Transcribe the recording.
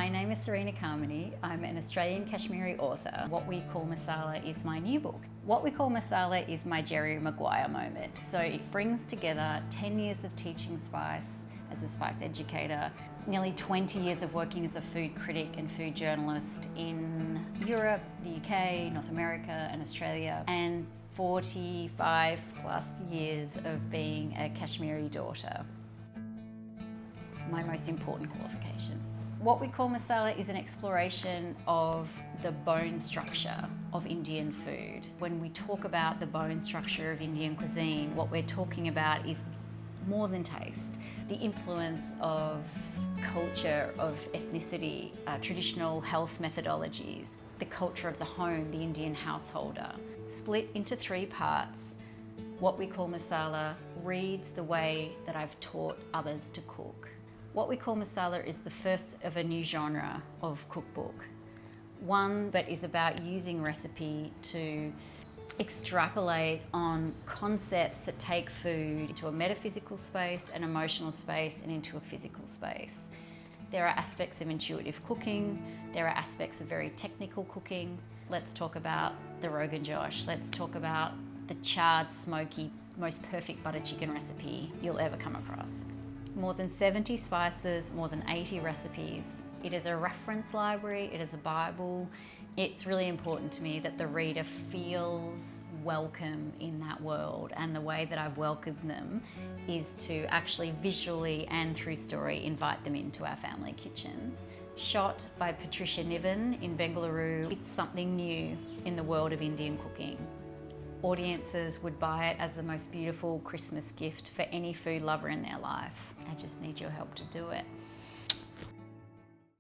My name is Sarina Kamini. I'm an Australian Kashmiri author. What We Call Masala is my new book. What We Call Masala is my Jerry Maguire moment. So it brings together 10 years of teaching spice as a spice educator, nearly 20 years of working as a food critic and food journalist in Europe, the UK, North America and Australia, and 45 plus years of being a Kashmiri daughter. My most important qualification. What We Call Masala is an exploration of the bone structure of Indian food. When we talk about the bone structure of Indian cuisine, what we're talking about is more than taste. The influence of culture, of ethnicity, traditional health methodologies, the culture of the home, the Indian householder. Split into 3 parts, What We Call Masala reads the way that I've taught others to cook. What We Call Masala is the first of a new genre of cookbook. One that is about using recipe to extrapolate on concepts that take food into a metaphysical space, an emotional space, and into a physical space. There are aspects of intuitive cooking, there are aspects of very technical cooking. Let's talk about the Rogan Josh, let's talk about the charred, smoky, most perfect butter chicken recipe you'll ever come across. More than 70 spices, more than 80 recipes. It is a reference library, it is a Bible. It's really important to me that the reader feels welcome in that world, and the way that I've welcomed them is to actually visually and through story invite them into our family kitchens. Shot by Patricia Niven in Bengaluru, it's something new in the world of Indian cooking. Audiences would buy it as the most beautiful Christmas gift for any food lover in their life. I just need your help to do it.